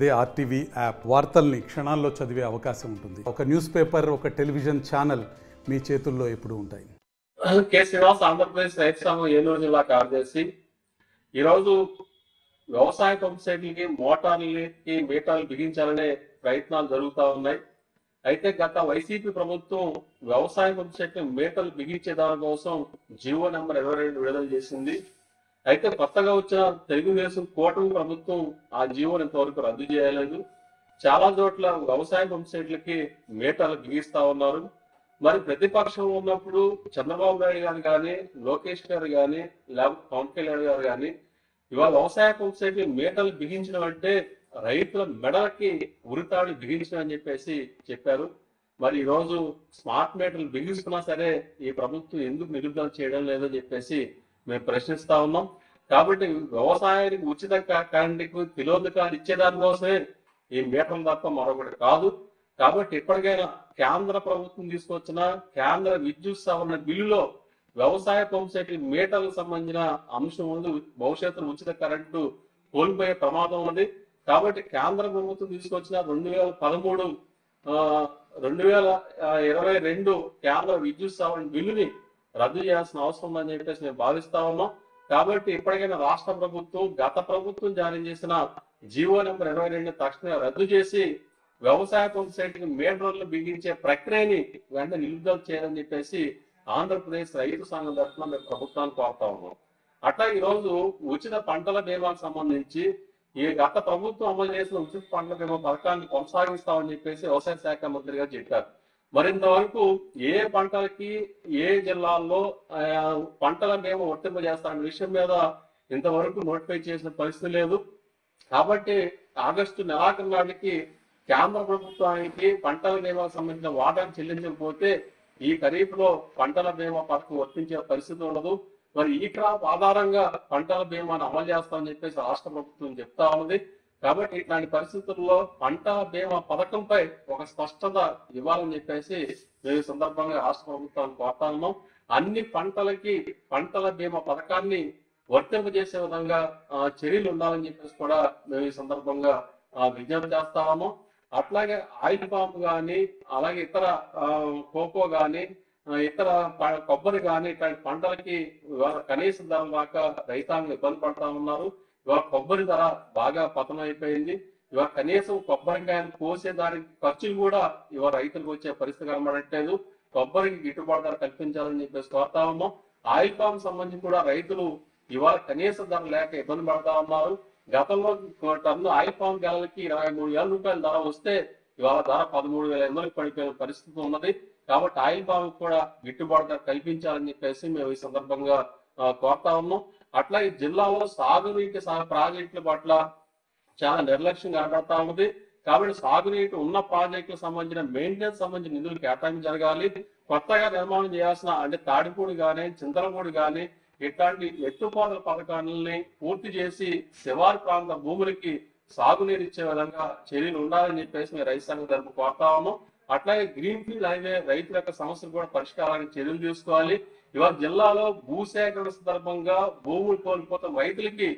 అదే RTV app వార్తల్ని క్షణాల్లో చదివే అవకాశం ఉంటుంది. ఒక న్యూస్ పేపర్, ఒక టెలివిజన్ ఛానల్ మీ చేతుల్లో ఎప్పుడూ ఉంటాయి. కె శ్రీనివాస్, ఆంధ్రప్రదేశ్ రైతు సంఘం ఏలూరు జిల్లా కార్యదర్శి. ఈరోజు వ్యవసాయ పంప్ సెట్లకి మోటార్లకి మీటర్లు బిగించాలనే ప్రయత్నాలు జరుగుతూ ఉన్నాయి. అయితే గత వైసీపీ ప్రభుత్వం వ్యవసాయ పంప్ సెట్ మీటర్లు బిగించే దాని కోసం జీవో నెంబర్ 22 విడుదల చేసింది. అయితే కొత్తగా వచ్చిన తెలుగుదేశం కూటమి ప్రభుత్వం ఆ జీవోని ఇంతవరకు రద్దు చేయలేదు. చాలా చోట్ల వ్యవసాయ పంప్ సెట్లకి మీటర్లు బిగిస్తా ఉన్నారు. మరి ప్రతిపక్షం ఉన్నప్పుడు చంద్రబాబు నాయుడు గారు కానీ, లోకేష్ గారు కానీ, లేకపోతే పవన్ కళ్యాణ్ గారు కానీ ఇవాళ వ్యవసాయ పంప్ సెట్ మీటర్లు బిగించడం అంటే రైతుల మెడలకి ఉరితాడు బిగించడం అని చెప్పారు. మరి ఈరోజు స్మార్ట్ మీటర్లు బిగిస్తున్నా సరే ఈ ప్రభుత్వం ఎందుకు నిలుపుదల చేయడం లేదని చెప్పేసి మేము ప్రశ్నిస్తా ఉన్నాం. కాబట్టి వ్యవసాయానికి ఉచిత కరెంటుకు తిలోదకాలు ఇచ్చేదానికోసమే ఈ మీటర్లు తప్ప మరొకటి కాదు. కాబట్టి ఇప్పటికైనా కేంద్ర ప్రభుత్వం తీసుకొచ్చిన కేంద్ర విద్యుత్ సవరణ బిల్లులో వ్యవసాయ పంప్ సెట్ మీటర్లకు సంబంధించిన అంశం ఉంది. భవిష్యత్తులో ఉచిత కరెంటు కోల్పోయే ప్రమాదం ఉంది. కాబట్టి కేంద్ర ప్రభుత్వం తీసుకొచ్చిన 2022 కేంద్ర విద్యుత్ సవరణ బిల్లుని రద్దు చేయాల్సిన అవసరం ఉందని చెప్పేసి మేము భావిస్తా ఉన్నాం. కాబట్టి ఇప్పటికైనా రాష్ట్ర ప్రభుత్వం గత ప్రభుత్వం జారీ చేసిన జీవో నెంబర్ 22 తక్షణమే రద్దు చేసి వ్యవసాయ పంప్ సెట్ మీటర్లు బిగించే ప్రక్రియని వెంటనే నిలుపుదల చేయాలని చెప్పేసి ఆంధ్రప్రదేశ్ రైతు సంఘం తరఫున మేము ప్రభుత్వాన్ని కోరుతా ఉన్నాం. అట్లా ఈరోజు ఉచిత పంటల బీమాకు సంబంధించి ఈ గత ప్రభుత్వం అమలు చేసిన ఉచిత పంటల బీమా పథకాన్ని కొనసాగిస్తామని చెప్పేసి వ్యవసాయ శాఖ మంత్రి గారు చెప్పారు. మరింతవరకు ఏ పంటలకి ఏ జిల్లాల్లో పంటల బీమా వర్తింపజేస్తారనే విషయం మీద ఇంతవరకు నోటిఫై చేసిన పరిస్థితి లేదు. కాబట్టి ఆగస్టు నెలాఖరు నాటికి కేంద్ర ప్రభుత్వానికి పంటల బీమాకు సంబంధించిన వాటాను చెల్లించకపోతే ఈ ఖరీఫ్ లో పంటల బీమా పథకం వర్తించే పరిస్థితి ఉండదు. మరి ఈ క్రాప్ ఆధారంగా పంటల బీమాను అమలు చేస్తామని చెప్పేసి రాష్ట్ర ప్రభుత్వం చెప్తా ఉన్నది. కాబట్టి ఇట్లాంటి పరిస్థితుల్లో పంటల బీమా పథకంపై ఒక స్పష్టత ఇవ్వాలని చెప్పేసి మేము ఈ సందర్భంగా రాష్ట్ర ప్రభుత్వాన్ని కోరుతా ఉన్నాం. అన్ని పంటలకి పంటల బీమా పథకాన్ని వర్తింపజేసే విధంగా చర్యలు ఉండాలని చెప్పేసి కూడా మేము ఈ సందర్భంగా విజ్ఞప్తి చేస్తాము. అట్లాగే ఆయిల్ పామ్ కానీ, అలాగే ఇతర కోకో కానీ, ఇతర కొబ్బరి కానీ ఇట్లాంటి పంటలకి ఇవాళ కనీస ధర దాకా రైతాంగం ఇబ్బంది పడతా ఉన్నారు. ఇవాళ కొబ్బరి ధర బాగా పతనం అయిపోయింది. ఇవాళ కనీసం కొబ్బరికాయలు కోసే దానికి ఖర్చులు కూడా ఇవాళ రైతులకు వచ్చే పరిస్థితి కనబడట్లేదు. కొబ్బరికి గిట్టుబాటు ధర కల్పించాలని చెప్పేసి కోరుతా ఉన్నాం. ఆయిల్ పామ్ సంబంధించి కూడా రైతులు ఇవాళ కనీస ధర లేక ఇబ్బంది పడతా ఉన్నారు. గతంలో టన్ను ఆయిల్ పామ్ గెలలకి 23,000 రూపాయల ధర వస్తే ఇవాళ ధర 13,500 పడిపోయిన పరిస్థితి ఉన్నది. కాబట్టి ఆయిల్ పామ్ కూడా గిట్టుబాటు ధర కల్పించాలని చెప్పేసి మేము ఈ సందర్భంగా కోరుతా ఉన్నాం. అట్లాగే జిల్లాలో సాగునీటి ప్రాజెక్టుల పట్ల చాలా నిర్లక్ష్యం కనబడతా ఉంది. కాబట్టి సాగునీటి ఉన్న ప్రాజెక్టులకు సంబంధించిన మెయింటెనెన్స్ సంబంధించిన నిధులు కేటాయింపు జరగాలి. కొత్తగా నిర్మాణం చేయాల్సిన అంటే తాడిపూడి కానీ, చింతలపూడి కానీ ఇట్లాంటి ఎత్తుపోతల పథకాలని పూర్తి చేసి శివారు ప్రాంత భూములకి సాగునీరు ఇచ్చే విధంగా చర్యలు ఉండాలని చెప్పేసి మేము రైతు సంఘం తరపు కోరుతా ఉన్నాం. అట్లాగే గ్రీన్ ఫీల్డ్ హైవే రైతుల యొక్క సమస్యలు కూడా పరిష్కారానికి చర్యలు తీసుకోవాలి. ఇవాళ జిల్లాలో భూసేకరణ సందర్భంగా భూములు కోల్పోతున్న రైతులకి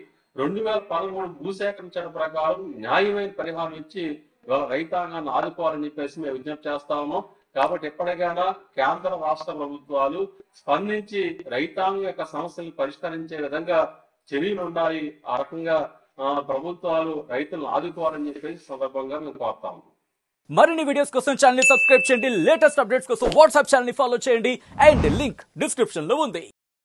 2013 భూసేకరణ చట్టం ప్రకారం న్యాయమైన పరిహారం ఇచ్చి ఇవాళ రైతాంగాన్ని ఆదుకోవాలని చెప్పేసి మేము విజ్ఞప్తి చేస్తా ఉన్నాం. కాబట్టి ఎప్పటికైనా కేంద్ర రాష్ట్ర ప్రభుత్వాలు స్పందించి రైతాంగం యొక్క సమస్యలను పరిష్కరించే విధంగా చర్యలు ఉండాలి. ఆ రకంగా ప్రభుత్వాలు రైతులను ఆదుకోవాలని చెప్పేసి సందర్భంగా మేము కోరుతాము. మరిన్ని వీడియోస్ కోసం ఛానల్ ని సబ్స్క్రైబ్ చేయండి. లేటెస్ట్ అప్డేట్స్ కోసం వాట్సాప్ ఛానల్ ని ఫాలో చేయండి. అండ్ లింక్ డిస్క్రిప్షన్ లో ఉంది.